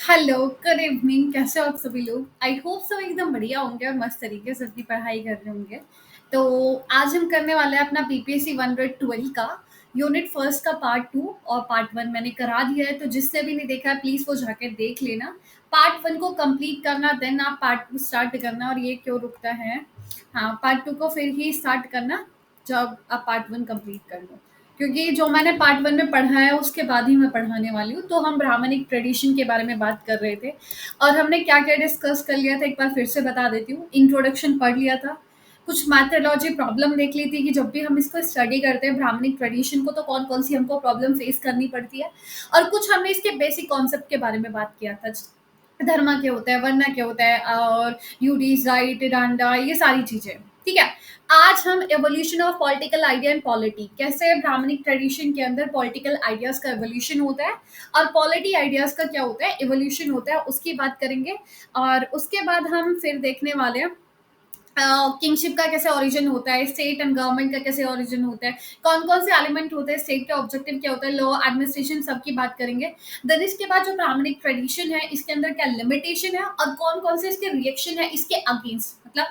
Hello, good evening. कैसे हो आप सभी लोग? आई होप सब एकदम बढ़िया होंगे और मस्त तरीके से अपनी पढ़ाई कर रहे होंगे। तो आज हम करने वाले हैं अपना बीपीएससी 112 का यूनिट फर्स्ट का पार्ट 2 और पार्ट 1 मैंने करा दिया है, तो जिसने भी नहीं देखा है प्लीज़ वो जाकर देख लेना। पार्ट 1 को कंप्लीट करना, देन आप पार्ट 2 स्टार्ट करना। और ये क्यों रुकता है? हाँ, पार्ट 2 को फिर ही स्टार्ट करना जब आप पार्ट 1 कंप्लीट कर लो, क्योंकि जो मैंने पार्ट 1 में पढ़ा है उसके बाद ही मैं पढ़ाने वाली हूँ। तो हम ब्राह्मणिक ट्रेडिशन के बारे में बात कर रहे थे और हमने क्या-क्या डिस्कस कर लिया था एक बार फिर से बता देती हूँ। इंट्रोडक्शन पढ़ लिया था, कुछ मैथोलॉजी प्रॉब्लम देख ली थी कि जब भी हम इसको स्टडी करते हैं ब्राह्मणिक ट्रेडिशन को, तो कौन-कौन सी हमको प्रॉब्लम फेस करनी पड़ती है। और कुछ हमने इसके बेसिक कॉन्सेप्ट के बारे में बात किया था। धर्म क्या होता है, वर्ण क्या होता है और यूडीज, राइट, डांडा, ये सारी चीज़ें। ठीक है? आज हम evolution of political idea and polity, कैसे ब्राह्मणिक ट्रेडिशन के अंदर पॉलिटिकल आइडियाज का एवोल्यूशन होता है और पॉलिटी आइडियाज का क्या होता है, एवोल्यूशन होता है, उसकी बात करेंगे। और उसके बाद हम फिर देखने वाले हैं किंगशिप का कैसे ओरिजिन होता है, स्टेट एंड गवर्नमेंट का कैसे ओरिजिन होता है, कौन कौन से एलिमेंट होते हैं, स्टेट का ऑब्जेक्टिव क्या होता है, लॉ, एडमिनिस्ट्रेशन, सबकी बात करेंगे। देन इसके बाद जो ब्राह्मणिक ट्रेडिशन है इसके अंदर क्या लिमिटेशन है और कौन कौन से इसके रिएक्शन है इसके अगेंस्ट, मतलब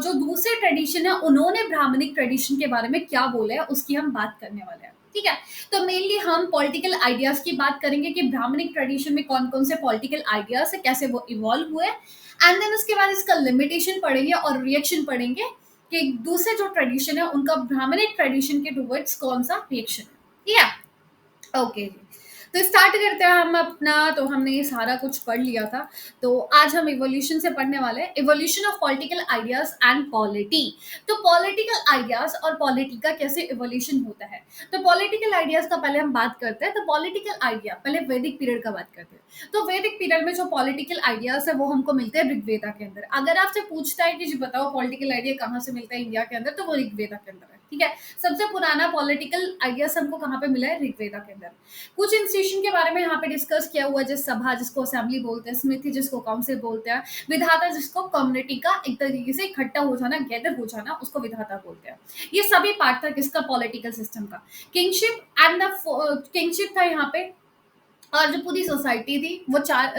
जो दूसरे ट्रेडिशन है उन्होंने ब्राह्मणिक ट्रेडिशन के बारे में क्या बोला है उसकी हम बात करने वाले हैं। ठीक है? तो मेनली हम पॉलिटिकल आइडियाज की बात करेंगे कि ब्राह्मणिक ट्रेडिशन में कौन कौन से पॉलिटिकल आइडियाज है, कैसे वो इवॉल्व हुए, एंड देन उसके बाद इसका लिमिटेशन पढ़ेंगे और रिएक्शन पढ़ेंगे कि दूसरे जो ट्रेडिशन है उनका ब्राह्मणिक ट्रेडिशन के टुवर्ड्स कौन सा रिएक्शन है। ठीक है? ओके जी। तो स्टार्ट करते हैं हम अपना। तो हमने ये सारा कुछ पढ़ लिया था। तो आज हम इवोल्यूशन से पढ़ने वाले हैं, evolution of political ideas and polity. तो पॉलिटिकल आइडियाज और पॉलिटी का कैसे इवोल्यूशन होता है। तो पॉलिटिकल आइडियाज का पहले हम बात करते हैं। तो पॉलिटिकल आइडिया पहले वैदिक पीरियड का बात करते हैं। तो वैदिक पीरियड में जो पॉलिटिकल आइडियाज है वो हमको मिलते हैं ऋग्वेदा के अंदर। अगर आपसे पूछता है कि जी बताओ पॉलिटिकल आइडिया कहाँ से मिलता है इंडिया के अंदर, तो वो ऋग्वेदा के अंदर है। ठीक है? सबसे पुराना पॉलिटिकल आइडियाज हमको कहाँ पे मिला है? ऋग्वेदा के अंदर। कुछ इंस्टीट्यूशन के बारे में यहाँ पे डिस्कस किया हुआ है, जैसे सभा जिसको असेंबली बोलते हैं, समिति जिसको काउंसिल बोलते हैं, विधाता जिसको कम्युनिटी का एक तरीके से इकट्ठा हो जाना, गैदर हो जाना, उसको विधाता बोलते हैं। ये सभी पार्ट था किसका? पॉलिटिकल सिस्टम का। किंगशिप एंड द किंगशिप था यहाँ पे। और जो पूरी सोसाइटी थी वो चार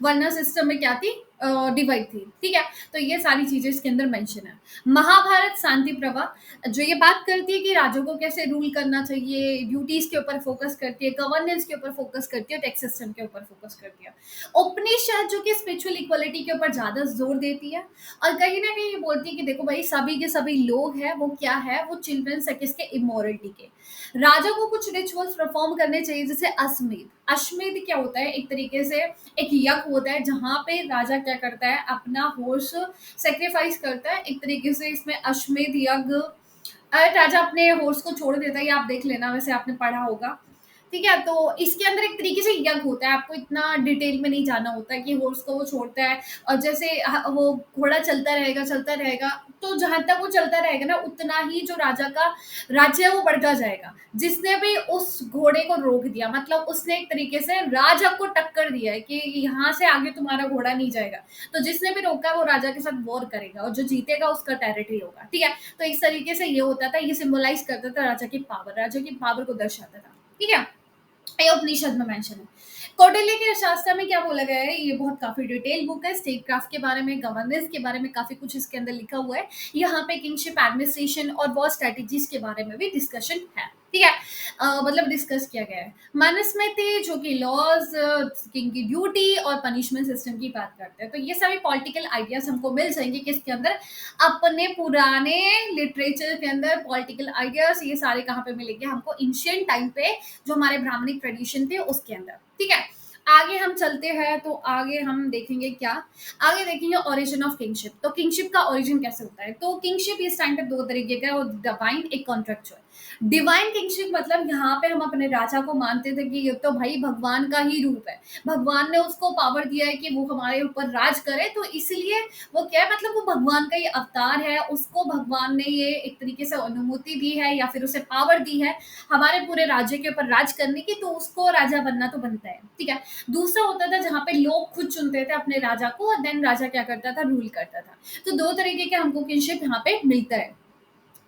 वर्नर सिस्टम में क्या थी? डिवाइड थी। ठीक है? तो ये सारी चीजें इसके अंदर मेंशन है। महाभारत शांति प्रभा जो ये बात करती है कि राज्यों को कैसे रूल करना चाहिए, ड्यूटीज के ऊपर फोकस करती है, गवर्नेंस के ऊपर फोकस करती है, टैक्स सिस्टम के ऊपर फोकस करती है। उपनिषद जो कि स्पिरिचुअल इक्वलिटी के ऊपर ज्यादा जोर देती है और कहीं ना कहीं ये बोलती है कि देखो भाई सभी के सभी लोग हैं, वो क्या है, वो चिल्ड्रन है किसके? इमोरलिटी के। राजा को कुछ रिचुअल्स परफॉर्म करने चाहिए, जैसे अश्वमेध। अश्वमेध क्या होता है? एक तरीके से एक यज्ञ होता है जहाँ पे राजा क्या करता है? अपना होर्स सेक्रीफाइस करता है। एक तरीके से इसमें अश्वमेध यज्ञ, राजा अपने होर्स को छोड़ देता है, ये आप देख लेना, वैसे आपने पढ़ा होगा। ठीक है? तो इसके अंदर एक तरीके से यज्ञ होता है, आपको इतना डिटेल में नहीं जाना होता है कि हॉर्स को वो छोड़ता है और जैसे वो घोड़ा चलता रहेगा, तो जहाँ तक वो चलता रहेगा ना उतना ही जो राजा का राज्य है वो बढ़ता जाएगा। जिसने भी उस घोड़े को रोक दिया, मतलब उसने एक तरीके से राजा को टक्कर दिया है कि यहाँ से आगे तुम्हारा घोड़ा नहीं जाएगा। तो जिसने भी रोका है वो राजा के साथ वॉर करेगा और जो जीतेगा उसका टेरिटरी होगा। ठीक है? तो इस तरीके से ये होता था, ये सिंबलाइज करता था राजा की पावर को दर्शाता था। ठीक है? ये उपनिषद में मेंशन है। कौटिल्य के शास्त्र में क्या बोला गया है? ये बहुत काफी डिटेल बुक है, स्टेट क्राफ्ट के बारे में, गवर्नेंस के बारे में काफी कुछ इसके अंदर लिखा हुआ है। यहाँ पे किंगशिप, एडमिनिस्ट्रेशन और वॉर स्ट्रेटेजीज के बारे में भी डिस्कशन है। ठीक है? मतलब डिस्कस किया गया है। मनुस्मृति जो कि लॉज, किंग की ड्यूटी और पनिशमेंट सिस्टम की बात करते हैं। तो ये सभी पॉलिटिकल आइडियाज हमको मिल जाएंगे किसके अंदर? अपने पुराने लिटरेचर के अंदर पॉलिटिकल आइडियाज ये सारे कहाँ पे मिलेंगे हमको? एंशिएंट टाइम पे जो हमारे ब्राह्मणिक ट्रेडिशन थे उसके अंदर। ठीक है? आगे हम चलते हैं तो आगे हम देखेंगे क्या? आगे देखेंगे ओरिजिन ऑफ किंगशिप। तो किंगशिप का ओरिजिन कैसे होता है? तो किंगशिप इस टाइम पे दो तरीके का है, और डिवाइन, एक कॉन्ट्रेक्चुअल। डिवाइन किंगशिप मतलब यहाँ पे हम अपने राजा को मानते थे कि ये तो भाई भगवान का ही रूप है, भगवान ने उसको पावर दिया है कि वो हमारे ऊपर राज करे, तो इसलिए वो क्या है, मतलब वो भगवान का ये अवतार है, उसको भगवान ने ये एक तरीके से अनुमति दी है या फिर उसे पावर दी है हमारे पूरे राज्य के ऊपर राज करने की, तो उसको राजा बनना तो बनता है। ठीक है? दूसरा होता था जहाँ पे लोग खुद चुनते थे अपने राजा को और देन राजा क्या करता था? रूल करता था। तो दो तरीके के हमको किंगशिप यहाँ पे मिलता है।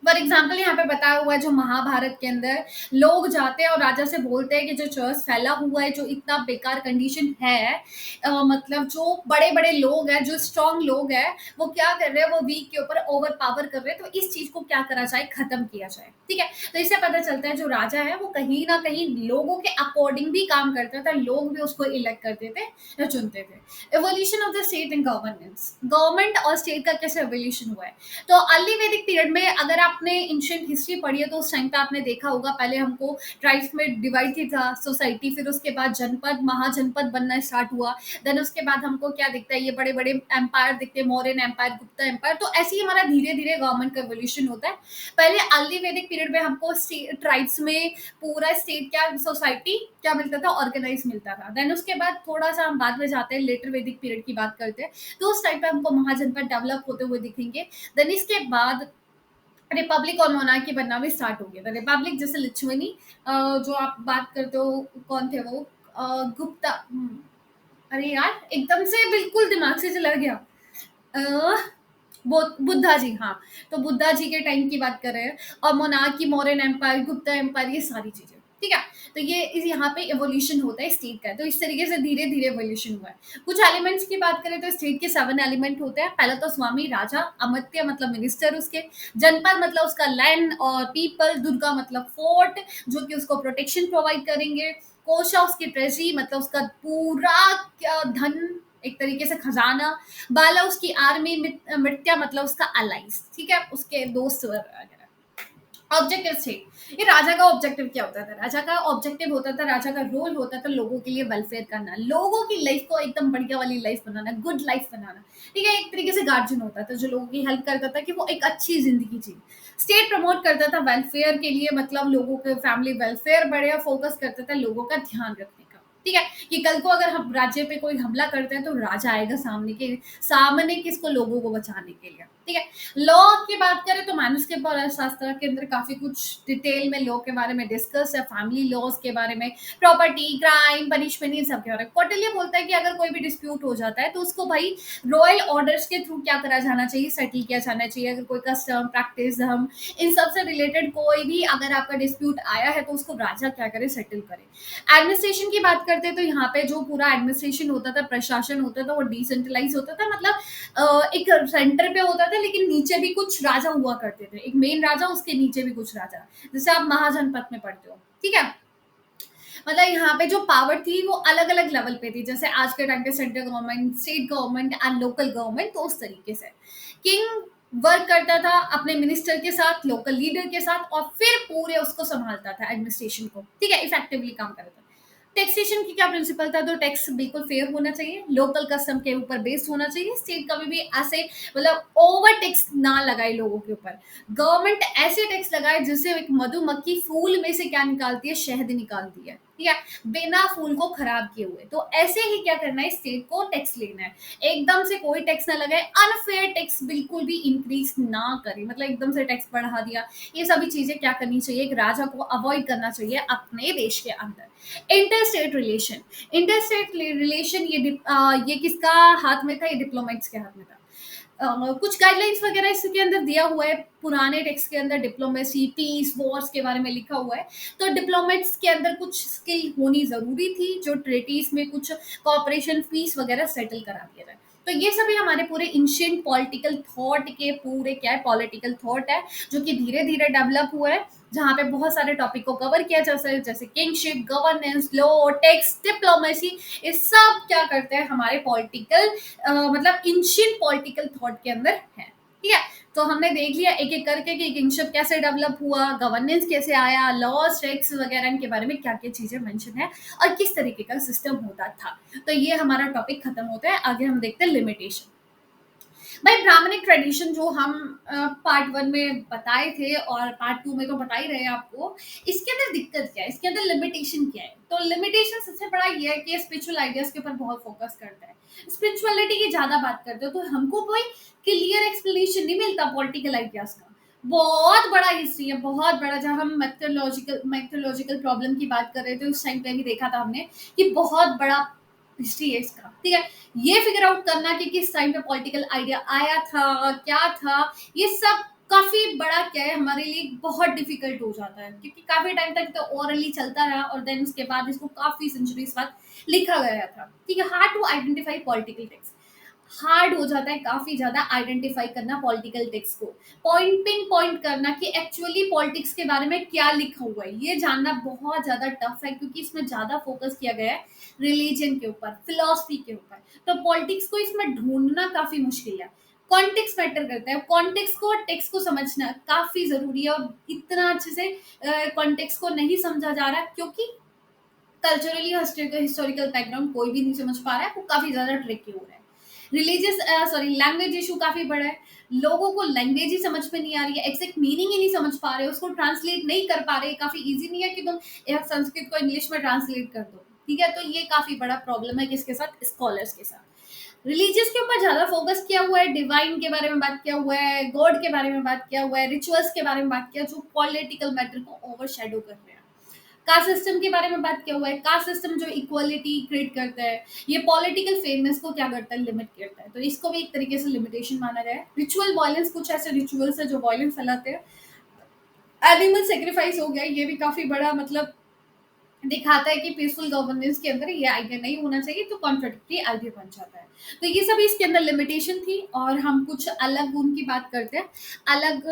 फॉर एग्जाम्पल यहाँ पे बताया हुआ है जो महाभारत के अंदर लोग जाते हैं और राजा से बोलते हैं कि जो चर्च फैला हुआ है, जो इतना बेकार कंडीशन है, मतलब जो बड़े बड़े लोग हैं, जो स्ट्रांग लोग हैं, वो क्या कर रहे हैं, वो वीक के ऊपर ओवर पावर कर रहे हैं, तो इस चीज को क्या करा जाए, खत्म किया जाए। ठीक है, तो इससे पता चलता है जो राजा है वो कहीं ना कहीं लोगों के अकॉर्डिंग भी काम करता था, लोग भी उसको इलेक्ट करते थे या चुनते थे। Evolution of the state and governance, government और स्टेट का कैसे एवोल्यूशन हुआ है। तो अर्ली वैदिक पीरियड में अगर आपने एंशिएंट हिस्ट्री पढ़ी है तो उस टाइम पे आपने देखा होगा, पहले हमको ट्राइब्स में डिवाइड थी था सोसाइटी, फिर उसके बाद जनपद महाजनपद बनना स्टार्ट हुआ। देन उसके बाद हमको क्या दिखता है, ये बड़े बड़े एम्पायर दिखते हैं, मौर्यन एम्पायर, गुप्ता एम्पायर। तो ऐसे ही हमारा धीरे धीरे गवर्नमेंट का एवोल्यूशन होता है। पहले अर्ली वैदिक पीरियड में हमको ट्राइब्स में पूरा स्टेट क्या, सोसाइटी क्या मिलता था, ऑर्गेनाइज मिलता था। देन उसके बाद थोड़ा सा हम बाद में जाते हैं, लेटर वैदिक पीरियड की बात करते हैं, तो उस टाइम पे हमको महाजनपद डेवलप होते हुए दिखेंगे। देन इसके बाद रिपब्लिक और मोनार्की बनना भी स्टार्ट हो गया था। रिपब्लिक जैसे लिच्छविनी, जो आप बात करते हो, कौन थे वो, गुप्ता, अरे यार एकदम से बिल्कुल दिमाग से चला गया। अ, बुद्धा जी, हाँ। तो बुद्धा जी के टाइम की बात कर रहे हैं, और monarchy, Mauryan empire, Gupta empire, ये सारी चीजें। ठीक है, तो ये यहाँ पे एवोल्यूशन होता है स्टेट का। तो इस तरीके से धीरे धीरे एवोल्यूशन हुआ है। कुछ एलिमेंट्स की बात करें तो स्टेट के 7 एलिमेंट होते हैं। पहला तो स्वामी राजा, अमत्य मतलब मिनिस्टर उसके, जनपद मतलब उसका लैंड और पीपल, दुर्गा मतलब फोर्ट जो कि उसको प्रोटेक्शन प्रोवाइड करेंगे, कोशा उसकी ट्रेजरी मतलब उसका पूरा धन, एक तरीके से खजाना, बाला उसकी आर्मी, मृत्या मतलब उसका अलाइज, ठीक है, उसके दोस्त वगैरह। ऑब्जेक्टिव थे, ये राजा का ऑब्जेक्टिव क्या होता था, राजा का ऑब्जेक्टिव होता था, राजा का रोल होता था लोगों के लिए वेलफेयर करना, लोगों की लाइफ को एकदम बढ़िया वाली लाइफ बनाना, गुड लाइफ बनाना। ठीक है, एक तरीके से गार्जियन होता था जो लोगों की हेल्प करता था कि वो एक अच्छी जिंदगी जी। स्टेट प्रमोट करता था वेलफेयर के लिए, मतलब लोगों के फैमिली वेलफेयर बढ़िया, फोकस करता था लोगों का ध्यान रखने का। ठीक है, कि कल को अगर हम राज्य पे कोई हमला करते हैं तो राजा आएगा सामने किसको, लोगों को बचाने के लिए। ठीक है, लॉ की बात करें तो मानव शास्त्र के अंदर काफी कुछ डिटेल में लॉ के बारे में डिस्कस है, फैमिली लॉज के बारे में, प्रॉपर्टी, क्राइम, पनिशमेंट, इन सब के बारे में। कौटिल्य बोलता है कि अगर कोई भी डिस्प्यूट हो जाता है तो उसको भाई रॉयल ऑर्डर्स के थ्रू क्या करा जाना चाहिए, सेटल किया जाना चाहिए। अगर कोई कस्टम, प्रैक्टिस, धर्म, इन सब से रिलेटेड कोई भी अगर आपका डिस्प्यूट आया है तो उसको राजा क्या करे, सेटल करे। एडमिनिस्ट्रेशन की बात करते हैं तो यहाँ पे जो पूरा एडमिनिस्ट्रेशन होता था, प्रशासन होता था, वो डिसेंट्रलाइज होता था, मतलब एक सेंटर पे होता था लेकिन नीचे भी कुछ राजा हुआ करते थे, एक मेन राजा, उसके नीचे भी कुछ राजा, जैसे आप महाजनपद में पढ़ते हो। ठीक है, मतलब यहाँ पे जो पावर थी वो अलग अलग लेवल पे थी, जैसे आज के टाइम पे central government, state government and local government, तो उस तरीके से किंग वर्क करता था अपने मिनिस्टर के साथ, लोकल लीडर के साथ, और फिर पूरे उसको संभालता था एडमिनिस्ट्रेशन को। ठीक है, इफेक्टिवली काम करता था। टैक्सेशन की क्या प्रिंसिपल था, तो टैक्स बिल्कुल फेयर होना चाहिए, लोकल कस्टम के ऊपर बेस्ड होना चाहिए, स्टेट कभी भी ऐसे मतलब ओवर टैक्स ना लगाए लोगों के ऊपर। गवर्नमेंट ऐसे टैक्स लगाए जिससे एक मधुमक्खी फूल में से क्या निकालती है, शहद निकालती है, ठीक है, बिना फूल को खराब किए हुए। तो ऐसे ही क्या करना है, स्टेट को टैक्स लेना है, एकदम से कोई टैक्स ना लगाए, अनफेयर टैक्स बिल्कुल भी इंक्रीज ना करे, मतलब एकदम से टैक्स बढ़ा दिया, ये सभी चीजें क्या करनी चाहिए, एक राजा को अवॉइड करना चाहिए अपने देश के अंदर। इंटरस्टेट रिलेशन, इंटरस्टेट रिलेशन ये किसका हाथ में था, ये डिप्लोमेट्स के हाथ में था। कुछ गाइडलाइंस वगैरह इसके अंदर दिया हुआ है, पुराने टेक्स्ट के अंदर डिप्लोमेसी, पीस, वॉर्स के बारे में लिखा हुआ है। तो डिप्लोमेट्स के अंदर कुछ स्किल होनी जरूरी थी, जो ट्रेटीज में कुछ कॉपरेशन फीस वगैरह सेटल करा दिया जाए। तो ये सभी हमारे पूरे एंशिएंट पॉलिटिकल थॉट के पूरे क्या है, पॉलिटिकल थॉट है, जो कि धीरे धीरे डेवलप हुआ है, जहाँ पे बहुत सारे टॉपिक को कवर किया जा सकता है, जैसे kingship, governance, law, tax, diplomacy, ये सब क्या करते हैं हमारे पॉलिटिकल मतलब एंशिएंट पॉलिटिकल थॉट के अंदर है। ठीक है, तो हमने देख लिया एक एक करके कि किंगशिप कैसे डेवलप हुआ, गवर्नेंस कैसे आया, लॉज, टैक्स वगैरह इनके बारे में क्या क्या चीजें मेंशन है, और किस तरीके का सिस्टम होता था। तो ये हमारा टॉपिक खत्म होता है, आगे हम देखते हैं लिमिटेशन। भाई ब्राह्मणिक ट्रेडिशन जो हम पार्ट 1 में बताए थे और पार्ट 2 में तो बता ही रहे हैं आपको, इसके अंदर दिक्कत क्या है, इसके अंदर लिमिटेशन क्या है। तो लिमिटेशन सबसे बड़ा ये है कि स्पिरिचुअल आइडियाज के ऊपर बहुत फोकस करता है, स्पिरिचुअलिटी की ज्यादा बात करते हो, तो हमको कोई क्लियर एक्सप्लेनेशन नहीं मिलता पॉलिटिकल आइडियाज का। बहुत बड़ा हिस्ट्री है, बहुत बड़ा, जब हम मेथोलॉजिकल प्रॉब्लम की बात कर रहे थे उस टाइम पे भी देखा था हमने कि बहुत बड़ा हिस्ट्री है इसका। ठीक है, ये फिगर आउट करना कि किस टाइम पे पॉलिटिकल आइडिया आया था, क्या था, ये सब काफ़ी बड़ा क्या है हमारे लिए बहुत डिफ़िकल्ट हो जाता है, क्योंकि काफ़ी टाइम तक तो ओरली चलता रहा और देन उसके बाद इसको काफ़ी सेंचुरीज़ बाद लिखा गया था। ठीक है, hard to identify political text. हार्ड हो जाता है काफ़ी ज़्यादा आइडेंटिफ़ाई करना पॉलिटिकल टेक्स्ट को। पिन पॉइंट करना कि एक्चुअली पॉलिटिक्स के बारे में क्या लिखा हुआ है, ये जानना बहुत ज़्यादा टफ है, क्योंकि इसमें ज़्यादा फ़ोकस किया गया है रिलीजन के ऊपर, फिलॉसफी के ऊपर। तो पॉलिटिक्स को इसमें ढूँढना काफ़ी मुश्किल है। कॉन्टेक्स्ट मैटर करता है, कॉन्टेक्स्ट को और टेक्स्ट को समझना काफ़ी ज़रूरी है, और इतना अच्छे से कॉन्टेक्स्ट को नहीं समझा जा रहा, क्योंकि कल्चरली हिस्टोरिकल बैकग्राउंड कोई भी नहीं समझ पा रहा है, वो काफ़ी ज़्यादा ट्रिकी हो रहा है। रिलीजियस सॉरी लैंग्वेज इशू काफ़ी बड़ा है। लोगों को लैंग्वेज ही समझ में नहीं आ रही है, एग्ज़ैक्ट मीनिंग ही नहीं समझ पा रहे, उसको ट्रांसलेट नहीं कर पा रहे। काफ़ी ईज़ी नहीं है कि तुम संस्कृत को इंग्लिश में ट्रांसलेट कर दो। ठीक है? तो ये काफ़ी बड़ा प्रॉब्लम है किसके साथ? स्कॉलर्स के साथ। रिलीजियस के ऊपर ज़्यादा फ़ोकस किया हुआ है, डिवाइन के बारे में बात किया हुआ है, गॉड के बारे में बात किया हुआ है, रिचुअल्स के बारे में बात किया, जो पॉलिटिकल मैटर को ओवरशैडो कर रहे हैं। कास्ट सिस्टम के बारे में बात किया हुआ है, कास्ट सिस्टम जो इक्वालिटी क्रिएट करता है, ये पॉलिटिकल फेमनेस को क्या करता है? लिमिट करता है। तो इसको भी एक तरीके से लिमिटेशन माना गया है। रिचुअल वायलेंस, कुछ ऐसे रिचुअल्स है जो वायलेंस फैलाते हैं। एनिमल सेक्रीफाइस हो गया, ये भी काफी बड़ा मतलब दिखाता है कि पीसफुल गवर्नेंस के अंदर ये आइडिया नहीं होना चाहिए, तो कॉन्ट्रोडिक्टरी आइडिया बन जाता है। तो ये सब इसके अंदर लिमिटेशन थी, और हम कुछ अलग उनकी बात करते हैं, अलग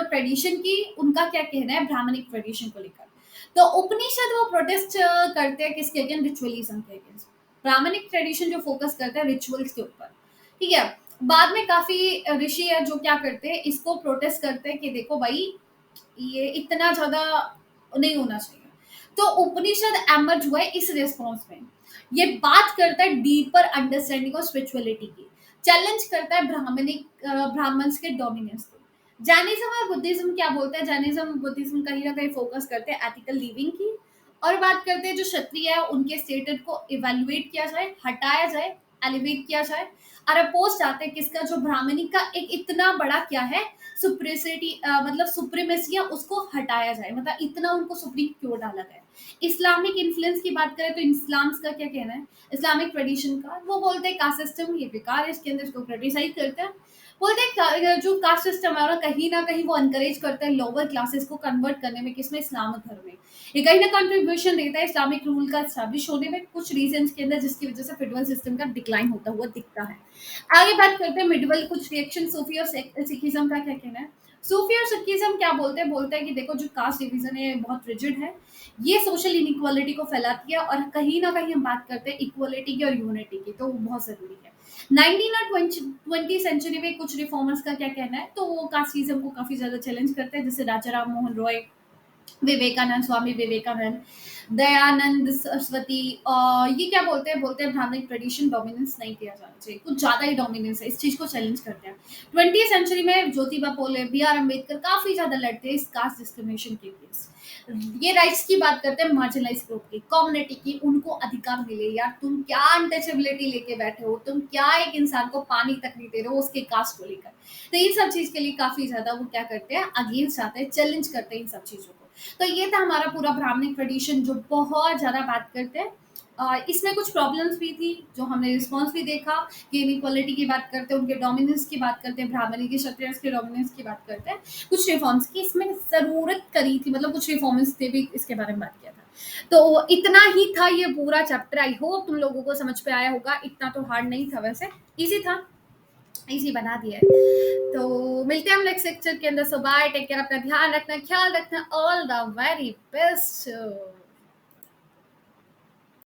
ट्रेडिशन की। उनका क्या कहना है ब्राह्मणिक ट्रेडिशन को लेकर? तो उपनिषद वो प्रोटेस्ट करते हैं किसके अगेंस्ट? रिचुअलिज्म के अगेंस्ट। ब्राह्मणिक ट्रेडिशन जो फोकस करता है रिचुअल्स के ऊपर। ठीक है, बाद में काफी ऋषि है जो क्या करते हैं, इसको प्रोटेस्ट करते हैं कि देखो भाई, ये इतना ज़्यादा नहीं होना चाहिए। तो उपनिषद एमर्ज हुआ है इस रिस्पॉन्स में। ये बात करता है डीपर अंडरस्टैंडिंग ऑफ स्पिरिचुअलिटी की, चैलेंज करता है ब्राह्मण्स के डोमिनेंस को। जैनिज्म और बुद्धिज्म क्या बोलते हैं? जैनिज्म बुद्धिज्म कहीं ना कहीं फोकस करते हैं एथिकल लिविंग की, और बात करते हैं जो क्षत्रिय है उनके स्टेटस को इवेल्युएट किया जाए, हटाया जाए, एलिवेट किया जाए। और अपोज आते हैं किसका? जो ब्राह्मणी का एक इतना बड़ा क्या है, सुप्रेसिटी, मतलब सुप्रीमेसी है, उसको हटाया जाए। मतलब इतना उनको सुप्रीम क्यों डाला गया? इस्लामिक इन्फ्लुएंस की बात करें तो इस्लाम का क्या कहना है? इस्लामिक ट्रेडिशन का वो बोलते हैं कास्ट सिस्टम ये बेकार है, इसके अंदर इसको क्रिटिसाइज करते हैं। बोलते हैं जो कास्ट सिस्टम है कहीं ना कहीं वो एनकरेज करता है लोअर क्लासेस को कन्वर्ट करने में, किसमें? इस्लामिक धर्म में। ये कहीं ना कंट्रीब्यूशन देता है इस्लामिक रूल का स्टैब्लिश होने में, कुछ रीजंस के अंदर, जिसकी वजह से फेडरल सिस्टम का डिक्लाइन होता हुआ दिखता है। आगे बात करते हैं मिडिवल कुछ रिएक्शन सूफी और सिखिज्म का क्या कहना है। सूफी और सिखिज्म क्या बोलते हैं कि देखो जो कास्ट डिवीजन है बहुत रिजिड है, ये सोशल इनइक्वालिटी को फैलाती है, और कहीं ना कहीं हम बात करते हैं इक्वालिटी की और यूनिटी की, तो वो बहुत जरूरी है। 19 और 20 सेंचुरी में कुछ रिफॉर्मर्स का क्या कहना है, तो वो कास्टिज्म को काफी ज्यादा चैलेंज करते हैं, जैसे राजा राम मोहन रॉय, विवेकानंद, स्वामी विवेकानंद, दयानंद सरस्वती। ये क्या बोलते हैं ब्राह्मणिक ट्रेडिशन डोमिनेंस नहीं किया जाना चाहिए, कुछ ज़्यादा ही डोमिनेंस है, इस चीज़ को चैलेंज करते हैं। 20वीं सेंचुरी में ज्योतिबा फुले, बी आर अम्बेडकर काफ़ी ज़्यादा लड़ते हैं इस कास्ट डिस्क्रिमिनेशन के केस। ये राइट्स की बात करते हैं मार्जिनलाइज ग्रुप की, कम्युनिटी की, उनको अधिकार मिले। यार तुम क्या अनटचेबिलिटी लेके बैठे हो, तुम क्या एक इंसान को पानी तक नहीं दे रहे हो उसके कास्ट को लेकर। तो इन सब चीज़ के लिए काफ़ी ज़्यादा वो क्या करते हैं, अगेंस्ट आते हैं, चैलेंज करते हैं इन सब चीज़ों को। तो ये था हमारा पूरा ब्राह्मणिक ट्रेडिशन जो बहुत ज़्यादा बात करते हैं। इसमें कुछ प्रॉब्लम्स भी थी जो हमने रिस्पॉन्स भी देखा, कि इनइक्वालिटी की बात करते हैं, उनके डोमिनेंस की बात करते हैं, ब्राह्मणी की क्षत्रिय के डोमिनेंस की बात करते हैं, कुछ रिफॉर्म्स की इसमें ज़रूरत करी थी, मतलब कुछ रिफॉर्म्स थे भी, इसके बारे में बात किया था। तो इतना ही था ये पूरा चैप्टर। आई होप तुम लोगों को समझ पे आया होगा, इतना तो हार्ड नहीं था, वैसे ईजी था, ईजी बना दिया है। तो मिलते हैं हम नेक्स्ट लेक्चर के अंदर। सो बाय, टेक केयर, अपना ध्यान रखना, ख्याल रखना, ऑल द वेरी बेस्ट।